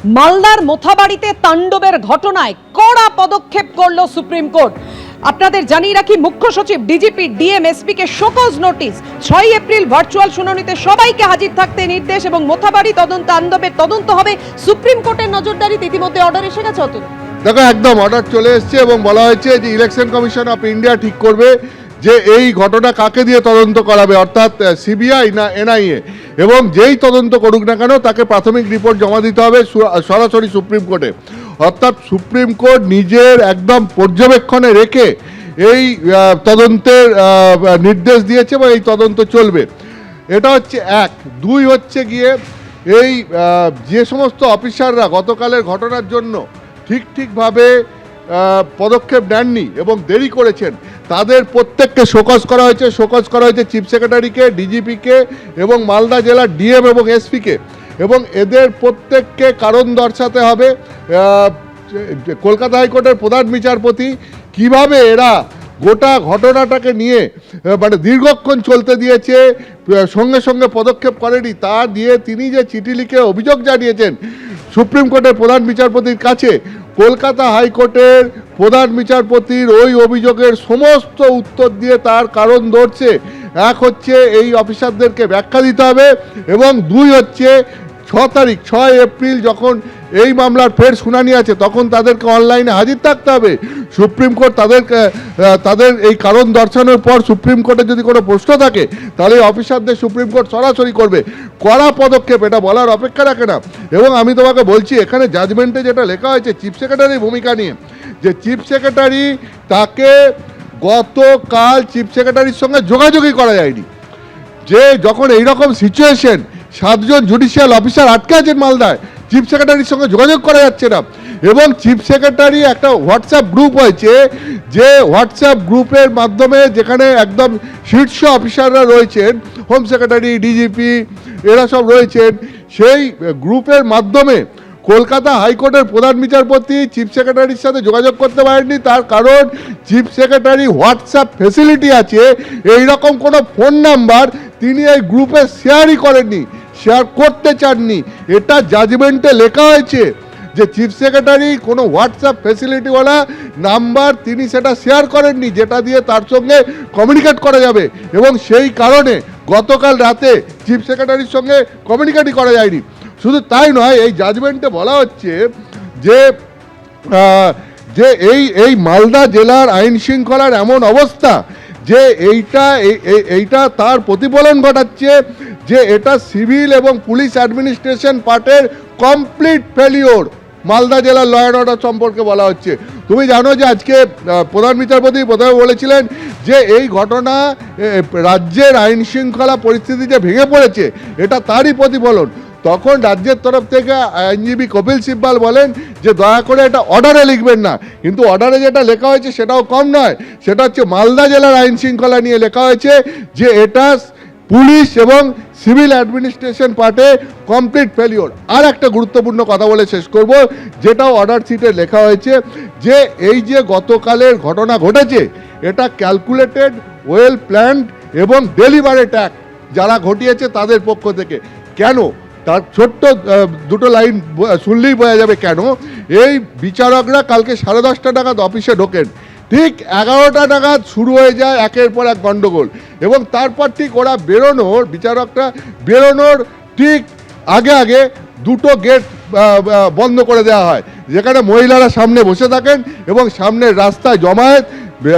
মালদার মোথাবাড়িতে তাণ্ডবের ঘটনায় কড়া পদক্ষেপ করল সুপ্রিম কোর্ট। আপনাদের জানিয়ে রাখি, মুখ্য সচিব, ডিজিপি, ডিএম, এসপি কে শোকজ নোটিশ। 6 এপ্রিল ভার্চুয়াল শুনানিতে সবাইকে হাজির থাকতে নির্দেশ এবং মোথাবাড়ি তাণ্ডবের তদন্ত হবে। সুপ্রিম কোর্টের নজরদারিতে ইতিমধ্যে অর্ডার এসে গেছে। অতুল, দেখো, একদম অর্ডার চলে এসেছে এবং বলা হয়েছে যে ইলেকশন কমিশন অফ ইন্ডিয়া ঠিক করবে যে এই ঘটনা কাকে দিয়ে তদন্ত করাবে, অর্থাৎ সিবিআই না এনআইএ, এবং যেই তদন্ত করুক না কেন তাকে প্রাথমিক রিপোর্ট জমা দিতে হবে সরাসরি সুপ্রিম কোর্টে। অর্থাৎ সুপ্রিম কোর্ট নিজের একদম পর্যবেক্ষণে রেখে এই তদন্তের নির্দেশ দিয়েছে এবং এই তদন্ত চলবে। এটা হচ্ছে এক। দুই হচ্ছে গিয়ে এই যে সমস্ত অফিসাররা গতকালের ঘটনার জন্য ঠিকভাবে পদক্ষেপ নেননি এবং দেরি করেছেন, তাদের প্রত্যেককে শোকজ করা হয়েছে। শোকজ করা হয়েছে চিফ সেক্রেটারিকে, ডিজিপিকে এবং মালদা জেলার ডিএম এবং এসপিকে, এবং এদের প্রত্যেককে কারণ দর্শাতে হবে। কলকাতা হাইকোর্টের প্রধান বিচারপতি কিভাবে এরা গোটা ঘটনাটাকে নিয়ে মানে দীর্ঘক্ষণ চলতে দিয়েছে, সঙ্গে সঙ্গে পদক্ষেপ করেনি, তা দিয়ে তিনি যে চিঠি লিখে অভিযোগ জানিয়েছেন সুপ্রিম কোর্টের প্রধান বিচারপতির কাছে, কলকাতা হাইকোর্টের প্রধান বিচারপতির ওই অভিযোগের সমস্ত উত্তর দিয়ে তার কারণ ধরছে। এক হচ্ছে এই অফিসারদেরকে ব্যাখ্যা দিতে হবে, এবং দুই হচ্ছে 6 এপ্রিল যখন এই মামলার ফের শুনানি আছে তখন তাদেরকে অনলাইনে হাজির থাকতে হবে। সুপ্রিম কোর্ট তাদের এই কারণ দর্শানোর পর সুপ্রিম কোর্টে যদি কোনো প্রশ্ন থাকে তাহলে অফিসারদের সুপ্রিম কোর্ট সরাসরি করবে। কড়া পদক্ষেপ, এটা বলার অপেক্ষা রাখে না। এবং আমি তোমাকে বলছি, এখানে জাজমেন্টে যেটা লেখা হয়েছে চিফ সেক্রেটারির ভূমিকা নিয়ে, যে চিফ সেক্রেটারি তাকে গতকাল চিফ সেক্রেটারির সঙ্গে যোগাযোগই করা যায়নি, যে যখন এইরকম সিচুয়েশন 7 জন জুডিশিয়াল অফিসার আটকে আছেন মালদায়, চিফ সেক্রেটারির সঙ্গে যোগাযোগ করা যাচ্ছে না। এবং চিফ সেক্রেটারি একটা হোয়াটসঅ্যাপ গ্রুপ হয়েছে, যে হোয়াটসঅ্যাপ গ্রুপের মাধ্যমে যেখানে একদম শীর্ষ অফিসাররা রয়েছেন, হোম সেক্রেটারি, ডিজিপি, এরা সব রয়েছেন, সেই গ্রুপের মাধ্যমে কলকাতা হাইকোর্টের প্রধান বিচারপতি চিফ সেক্রেটারির সাথে যোগাযোগ করতে পারেননি। তার কারণ চিফ সেক্রেটারি হোয়াটসঅ্যাপ ফেসিলিটি আছে, এই রকম কোনো ফোন নাম্বার তিনি এই গ্রুপে শেয়ারই করেননি, শেয়ার করতে চাননি। এটা জাজমেন্টে লেখা হয়েছে যে চিফ সেক্রেটারি কোনো হোয়াটসঅ্যাপ ফেসিলিটিওয়ালা নাম্বার তিনি সেটা শেয়ার করেননি, যেটা দিয়ে তার সঙ্গে কমিউনিকেট করা যাবে, এবং সেই কারণে গতকাল রাতে চিফ সেক্রেটারির সঙ্গে কমিউনিকেটই করা যায়নি। শুধু তাই নয়, এই জাজমেন্টে বলা হচ্ছে যে এই মালদা জেলার আইন শৃঙ্খলার এমন অবস্থা যে এইটা তার প্রতিফলন ঘটাচ্ছে, যে এটা সিভিল এবং পুলিশ অ্যাডমিনিস্ট্রেশন পার্টের কমপ্লিট ফেলিওর মালদা জেলার ল অ্যান্ড অর্ডার সম্পর্কে বলা হচ্ছে। তুমি জানো যে আজকে প্রধান বিচারপতি প্রথমে বলেছিলেন যে এই ঘটনা রাজ্যের আইন শৃঙ্খলা পরিস্থিতি যে ভেঙে পড়েছে এটা তারই প্রতিফলন। তখন রাজ্যের তরফ থেকে আইনজীবী কপিল সিব্বাল বলেন যে দয়া করে এটা অর্ডারে লিখবেন না, কিন্তু অর্ডারে যেটা লেখা হয়েছে সেটাও কম নয়, সেটা হচ্ছে মালদা জেলার আইন শৃঙ্খলা নিয়ে লেখা হয়েছে যে এটা পুলিশ এবং সিভিল অ্যাডমিনিস্ট্রেশন পার্টে কমপ্লিট ফেলিওর। আর একটা গুরুত্বপূর্ণ কথা বলে শেষ করব, যেটাও অর্ডার শিটে লেখা হয়েছে, যে এই যে গতকালের ঘটনা ঘটেছে এটা ক্যালকুলেটেড, ওয়েল প্ল্যান্ড এবং ডেলিভারেট অ্যাক্ট যারা ঘটিয়েছে তাদের পক্ষ থেকে। কেন? তার ছোট্ট দুটো লাইন শুনলেই বোঝা যাবে কেন। এই বিচারকরা কালকে 10:30 নাগাদ অফিসে ঢোকেন, ঠিক 11টা নাগাদ শুরু হয়ে যায় একের পর এক গণ্ডগোল, এবং তারপর ঠিক ওরা বিচারকরা বেরোনোর ঠিক আগে দুটো গেট বন্ধ করে দেওয়া হয়, যেখানে মহিলারা সামনে বসে থাকেন এবং সামনের রাস্তায় জমায়েত,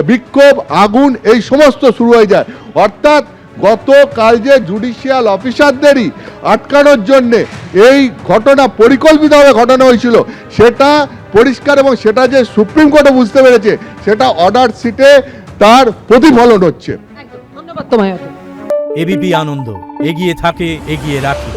বিক্ষোভ, আগুন, এই সমস্ত শুরু হয়ে যায়। অর্থাৎ গতকাল যে জুডিশিয়াল অফিসারদেরই আটকানোর জন্যে এই ঘটনা পরিকল্পিতভাবে ঘটানো হয়েছিল সেটা পরিষ্কার, এবং সেটা যে সুপ্রিম কোর্টও বুঝতে পেরেছে সেটা অর্ডার শিটে তার প্রতিফলন হচ্ছে। ধন্যবাদ তোমায়। এবিপি আনন্দ, এগিয়ে থাকে, এগিয়ে রাখে।